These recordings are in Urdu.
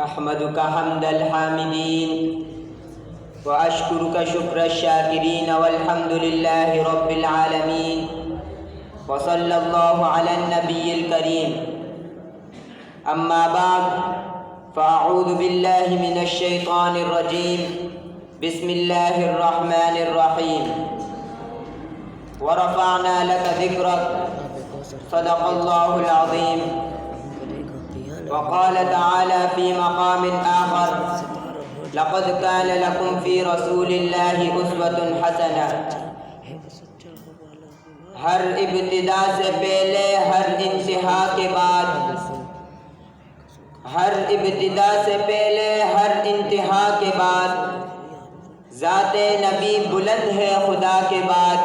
أحمدك حمد الحامدين وأشكرك شكر الشاكرين والحمد لله رب العالمين وصلى الله على النبي الكريم. أما بعد فأعوذ بالله من الشيطان الرجيم. بسم الله الرحمن الرحيم. ورفعنا لك ذكرك صدق الله العظيم. وقال تعالى في مقام آخر: لقد كان لكم في رسول الله أسوة حسنة. ہر ابتدا سے پہلے ہر انتہا کے بعد، ہر ابتدا سے پہلے ہر انتہا کے بعد، ذات نبی بلند ہے خدا کے بعد.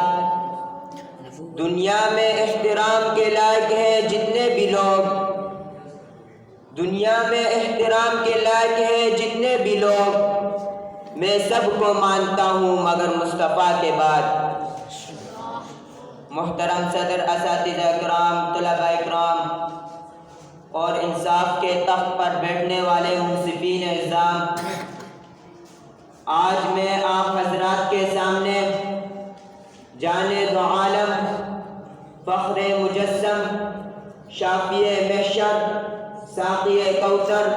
دنیا میں احترام کے لائق ہے جتنے بھی لوگ، دنیا میں احترام کے لائق ہے جتنے بھی لوگ، میں سب کو مانتا ہوں مگر مصطفیٰ کے بعد. محترم صدر، اساتذہ کرام، طلباء کرام اور انصاف کے تخت پر بیٹھنے والے منصفین اعظام، آج میں آپ حضرات کے سامنے جان دو عالم، فخر مجسم، شافی محشر، ساقی کوثر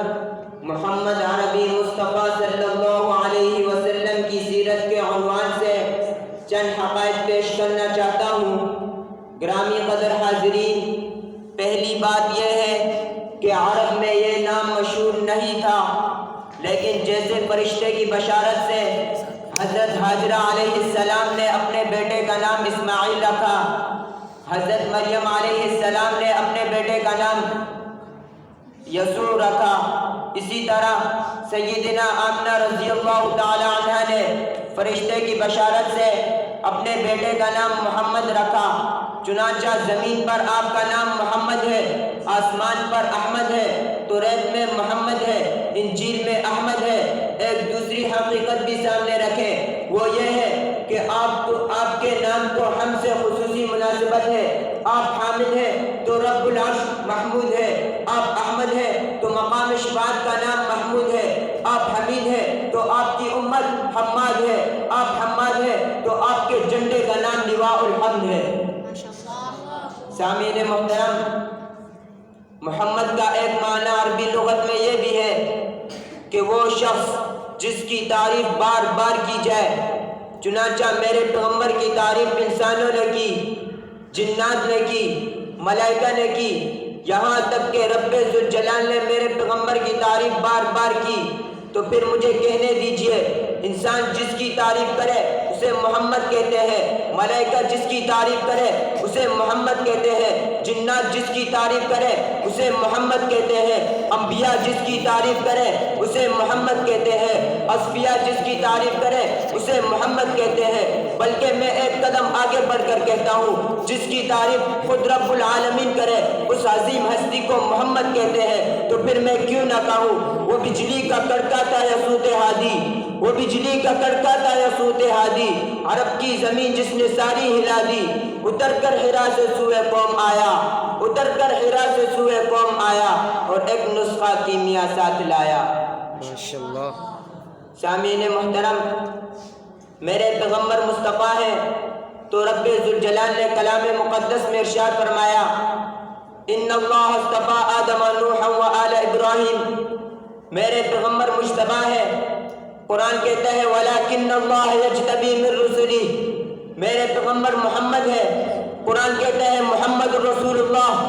محمد عربی مصطفیٰ صلی اللہ علیہ وسلم کی سیرت کے عنوان سے چند حقائق پیش کرنا چاہتا ہوں. گرامی قدر حاضرین، پہلی بات یہ ہے کہ عرب میں یہ نام مشہور نہیں تھا، لیکن جیسے فرشتے کی بشارت سے حضرت ہاجرہ علیہ السلام نے اپنے بیٹے کا نام اسماعیل رکھا، حضرت مریم علیہ السلام نے اپنے بیٹے کا نام یسوع رکھا، اسی طرح سیدنا آمنہ رضی اللہ تعالی عنہ نے فرشتے کی بشارت سے اپنے بیٹے کا نام محمد رکھا. چنانچہ زمین پر آپ کا نام محمد ہے، آسمان پر احمد ہے، توریت میں محمد ہے، انجیل میں احمد ہے. ایک دوسری حقیقت بھی سامنے رکھیں، وہ یہ ہے کہ آپ کے نام کو ہم سے خصوصی مناسبت ہے. آپ حامد ہیں تو رب العرش محمود ہے، آپ احمد ہیں تو مقام شفاعت کا نام محمود ہے، آپ حمید ہیں تو آپ کی امت حماد ہے، آپ حماد ہیں تو آپ کے جھنڈے کا نام لواء الحمد ہے. سامعین محترم، محمد کا ایک معنی عربی لغت میں یہ بھی ہے کہ وہ شخص جس کی تعریف بار بار کی جائے. چنانچہ میرے پیغمبر کی تعریف انسانوں نے کی، جنات نے کی، ملائکہ نے کی، یہاں تک کہ رب ذوالجلال نے میرے پیغمبر کی تعریف بار بار کی. تو پھر مجھے کہنے دیجئے، انسان جس کی تعریف کرے اسے محمد کہتے ہیں، ملائکہ جس کی تعریف کرے اسے محمد کہتے ہیں، جنات جس کی تعریف کرے اسے محمد کہتے ہیں، انبیاء جس کی تعریف کرے اسے محمد کہتے ہیں، اصفیاء جس کی تعریف کرے اسے محمد کہتے ہیں. بلکہ میں ایک قدم آگے بڑھ کر کہتا ہوں، جس کی تعریف خود رب العالمین کرے اس عظیم ہستی کو محمد کہتے ہیں. تو پھر میں کیوں نہ کہوں، وہ بجلی کا کڑکا تھا یا صوت ہادی، وہ بجلی کا کڑکا تھا یا صوت ہادی، عرب کی زمین جس نے ساری ہلا دی. اتر کر حرا سے سوئے قوم آیا، اتر کر حرا سے سوئے قوم آیا، اور ایک نسخہ کیمیا ساتھ لایا. ماشاءاللہ. سامعین محترم، میرے پیغمبر مصطفیٰ ہیں تو رب ذوالجلال نے کلام مقدس میں ارشاد فرمایا: ان اللہ اصطفیٰ آدم نوحا وآل ابراہیم. میرے پیغمبر مجتبی ہے. قرآن کہتا ہے وَلَكِنَّ اللَّهَ يَجْتَبِي مِن رُّسُلِهِ. میرے پیغمبر محمد ہے. قرآن کہتا ہے محمد رسول اللہ.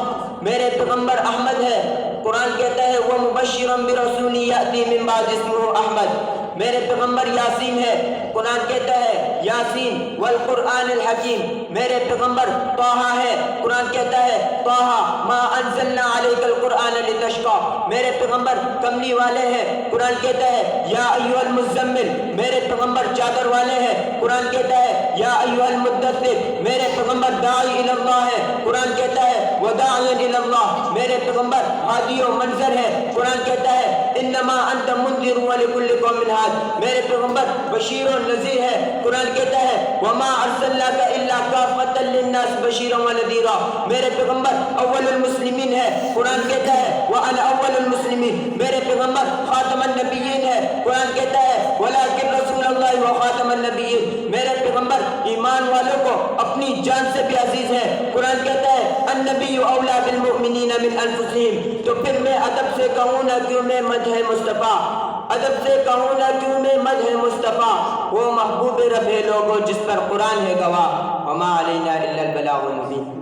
میرے پیغمبر احمد ہے. قرآن کہتا ہے وَمُبَشِّرًا بِرَسُولٍ يَأْتِي مِن بَعْدِ اسْمُهُ احمد. میرے پیغمبر یاسین ہے. قرآن کہتا ہے یاسین والقرآن الحکیم. میرے پیغمبر طٰہٰ ہے. قرآن کہتا ہے طٰہٰ ما انزلنا علیک القرآن لتشقیٰ. میرے پیغمبر کملی والے ہیں. قرآن کہتا ہے یا ایھا المزمل. میرے پیغمبر چادر والے ہیں. قرآن کہتا ہے یا ایھا المدثر. میرے پیغمبر داعی الی اللہ ہے. قرآن کہتا ہے وداعیا الی اللہ. میرے پیغمبر ہادی و منظر ہے. قرآن کہتا ہے انما انت منذر ولکل قوم ہاد. میرے پیغمبر بشیر و نذیر ہے. قرآن کہتا ہے وما ارسلناک الا کافۃ للناس بشیرا ونذیرا. میرے پیغمبر اول المسلمین ہے. قرآن کہتا ہے وانا اول المسلمین. میرے پیغمبر خاتم النبیین ہے۔ قرآن کہتا ہے وَلَٰكِن رَّسُولَ اللَّهِ وَخَاتَمَ النَّبِيِّينَ، میرے پیغمبر ایمان والوں کو اپنی جان سے بھی عزیز ہے۔ قرآن کہتا ہے النبی اولیٰ بالمؤمنین من انفسہم، تو پھر میں ادب سے کہوں نہ کیوں میں مدح مصطفیٰ، ادب سے کہوں نہ کیوں میں مدح مصطفیٰ، وہ محبوب رب ہے لوگوں جس پر قرآن ہے گواہ، وما علینا الا البلاغ المبین۔